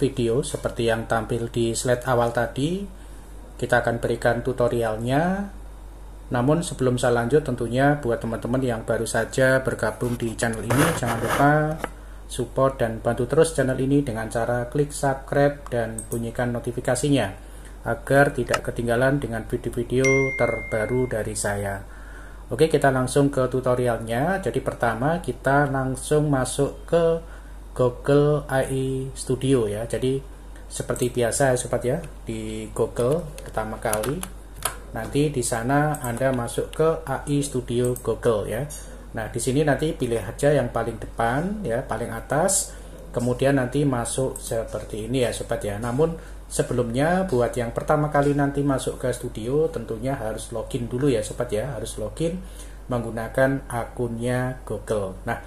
video seperti yang tampil di slide awal tadi. Kita akan berikan tutorialnya. Namun sebelum saya lanjut, tentunya buat teman-teman yang baru saja bergabung di channel ini, jangan lupa support dan bantu terus channel ini dengan cara klik subscribe dan bunyikan notifikasinya agar tidak ketinggalan dengan video-video terbaru dari saya. Oke, kita langsung ke tutorialnya. Jadi pertama kita langsung masuk ke Google AI Studio ya. Jadi seperti biasa ya sobat ya, di Google pertama kali. Nanti di sana Anda masuk ke AI Studio Google ya. Nah, di sini nanti pilih aja yang paling depan ya, paling atas. Kemudian nanti masuk seperti ini ya sobat ya. Namun sebelumnya buat yang pertama kali nanti masuk ke studio, tentunya harus login dulu ya sobat ya. Harus login menggunakan akunnya Google. Nah,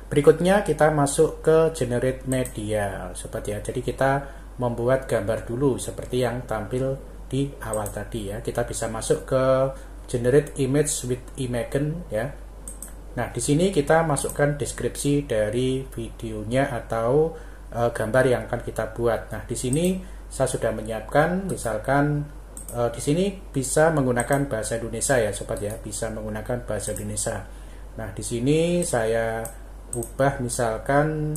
berikutnya kita masuk ke Generate Media sobat ya. Jadi kita membuat gambar dulu seperti yang tampil di awal tadi ya. Kita bisa masuk ke Generate Image with Imagen ya. Nah, di sini kita masukkan deskripsi dari videonya atau gambar yang akan kita buat. Nah, di sini saya sudah menyiapkan, misalkan di sini bisa menggunakan bahasa Indonesia ya, sobat ya, bisa menggunakan bahasa Indonesia. Nah, di sini saya ubah misalkan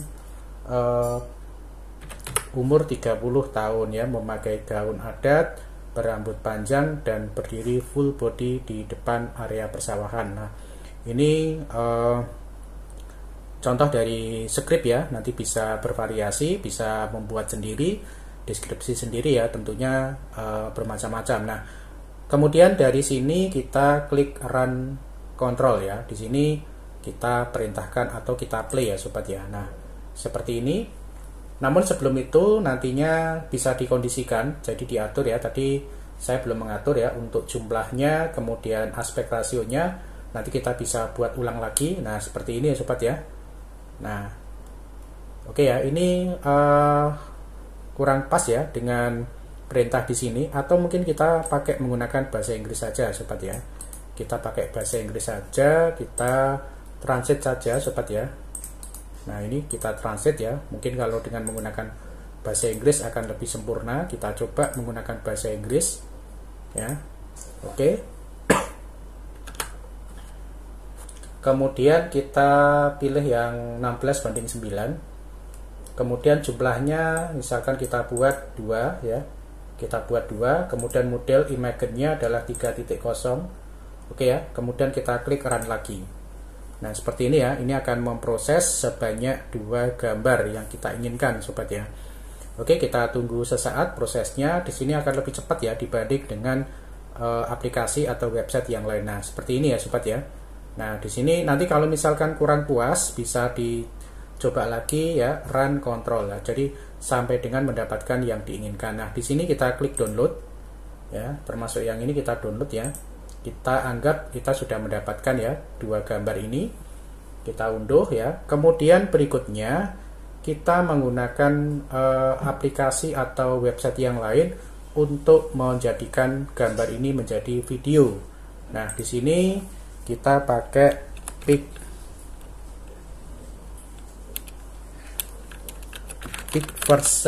umur 30 tahun ya, memakai gaun adat, berambut panjang dan berdiri full body di depan area persawahan. Nah, ini contoh dari skrip ya, nanti bisa bervariasi, bisa membuat sendiri, deskripsi sendiri ya, tentunya bermacam-macam. Nah, kemudian dari sini kita klik run control ya. Di sini kita perintahkan atau kita play ya sobat ya. Nah, seperti ini. Namun sebelum itu nantinya bisa dikondisikan, jadi diatur ya. Tadi saya belum mengatur ya untuk jumlahnya, kemudian aspek rasionya. Nanti kita bisa buat ulang lagi. Nah, seperti ini ya sobat ya. Nah, oke ya, ini kurang pas ya dengan perintah di sini, atau mungkin kita pakai menggunakan bahasa Inggris saja sobat ya. Kita pakai bahasa Inggris saja, kita translate saja sobat ya. Nah, ini kita translate ya. Mungkin kalau dengan menggunakan bahasa Inggris akan lebih sempurna. Kita coba menggunakan bahasa Inggris ya. Oke. Kemudian kita pilih yang 16:9. Kemudian jumlahnya misalkan kita buat 2 ya. Kita buat 2, kemudian model imagennya adalah 3.0. Oke ya. Kemudian kita klik run lagi. Nah, seperti ini ya. Ini akan memproses sebanyak 2 gambar yang kita inginkan sobat ya. Oke, kita tunggu sesaat prosesnya. Di sini akan lebih cepat ya dibanding dengan aplikasi atau website yang lain. Nah, seperti ini ya sobat ya. Nah, di sini nanti kalau misalkan kurang puas bisa dicoba lagi ya, run control ya. Jadi sampai dengan mendapatkan yang diinginkan. Nah, di sini kita klik download ya, termasuk yang ini kita download ya. Kita anggap kita sudah mendapatkan ya 2 gambar ini. Kita unduh ya. Kemudian berikutnya kita menggunakan aplikasi atau website yang lain untuk menjadikan gambar ini menjadi video. Nah, di sini kita pakai Picverse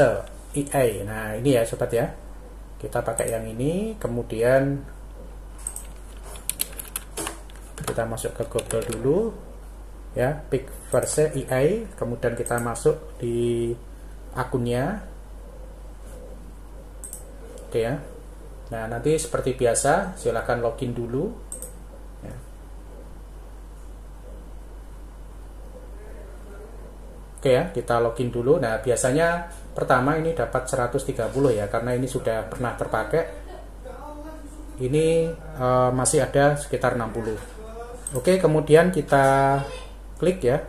AI. Nah, ini ya sobat ya. Kita pakai yang ini, kemudian kita masuk ke Google dulu ya, Picverse AI, kemudian kita masuk di akunnya. Oke ya. Nah, nanti seperti biasa silakan login dulu ya. Oke ya, kita login dulu. Nah, biasanya pertama ini dapat 130 ya, karena ini sudah pernah terpakai. Ini masih ada sekitar 60. Oke, kemudian kita klik ya.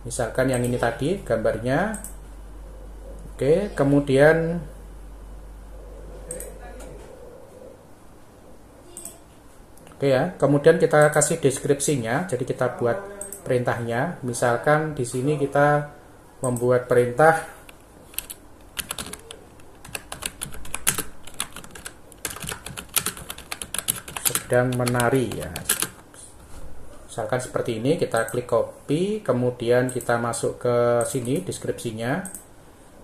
Misalkan yang ini tadi gambarnya. Oke, kemudian kemudian kita kasih deskripsinya. Jadi kita buat perintahnya. Misalkan di sini kita membuat perintah sedang menari ya. Misalkan seperti ini, kita klik copy, kemudian kita masuk ke sini deskripsinya.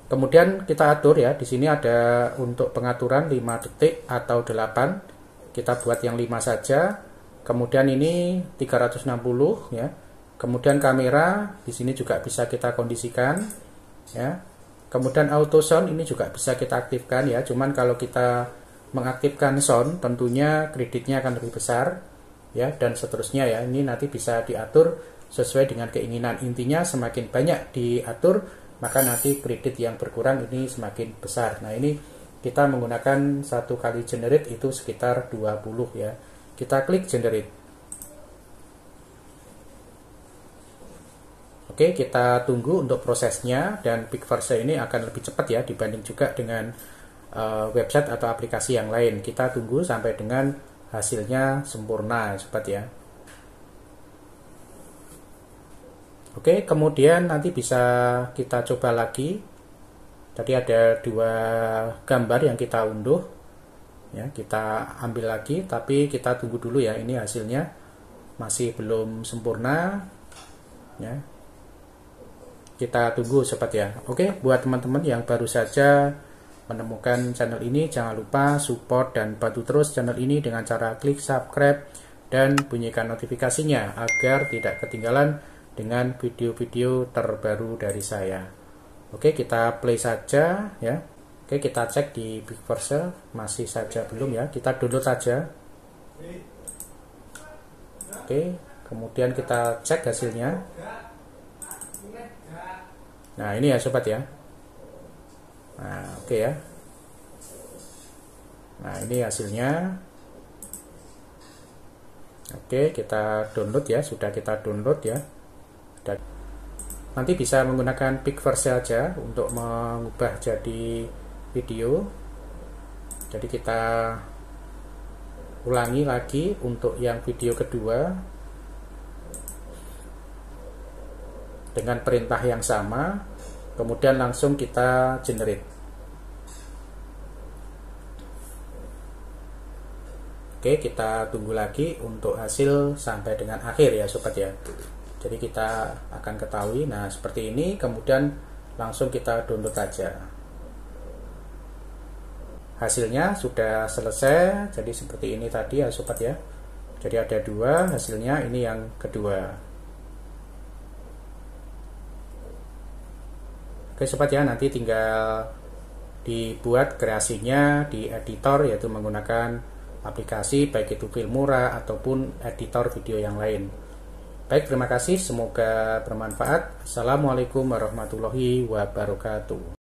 Kemudian kita atur ya, di sini ada untuk pengaturan 5 detik atau 8. Kita buat yang 5 saja. Kemudian ini 360 ya. Kemudian kamera di sini juga bisa kita kondisikan ya. Kemudian auto sound ini juga bisa kita aktifkan ya. Cuman kalau kita mengaktifkan sound tentunya kreditnya akan lebih besar ya, dan seterusnya ya. Ini nanti bisa diatur sesuai dengan keinginan. Intinya semakin banyak diatur, maka nanti kredit yang berkurang ini semakin besar. Nah, ini kita menggunakan 1 kali generate itu sekitar 20 ya. Kita klik generate. Oke, kita tunggu untuk prosesnya, dan PicVerse ini akan lebih cepat ya dibanding juga dengan website atau aplikasi yang lain. Kita tunggu sampai dengan hasilnya sempurna sobat ya. Oke, kemudian nanti bisa kita coba lagi. Tadi ada 2 gambar yang kita unduh ya, kita ambil lagi, tapi kita tunggu dulu ya, ini hasilnya masih belum sempurna ya. Kita tunggu sobat ya. Oke, buat teman-teman yang baru saja menemukan channel ini, jangan lupa support dan bantu terus channel ini dengan cara klik subscribe dan bunyikan notifikasinya agar tidak ketinggalan dengan video-video terbaru dari saya. Oke, kita play saja ya. Oke, kita cek di PicVerse, masih saja belum ya. Kita download saja. Oke, kemudian kita cek hasilnya. Nah, ini ya sobat ya. Nah, oke ya. Nah, ini hasilnya. Oke, kita download ya. Sudah kita download ya. Nanti bisa menggunakan PicVerse saja untuk mengubah jadi video. Jadi kita ulangi lagi untuk yang video kedua dengan perintah yang sama, kemudian langsung kita generate. Oke, kita tunggu lagi untuk hasil sampai dengan akhir ya sobat ya. Jadi kita akan ketahui, nah seperti ini, kemudian langsung kita download aja. Hasilnya sudah selesai, jadi seperti ini tadi ya sobat ya. Jadi ada 2 hasilnya, ini yang kedua. Oke sobat ya, nanti tinggal dibuat kreasinya di editor, yaitu menggunakan aplikasi baik itu Filmora ataupun editor video yang lain. Baik, terima kasih, semoga bermanfaat. Assalamualaikum warahmatullahi wabarakatuh.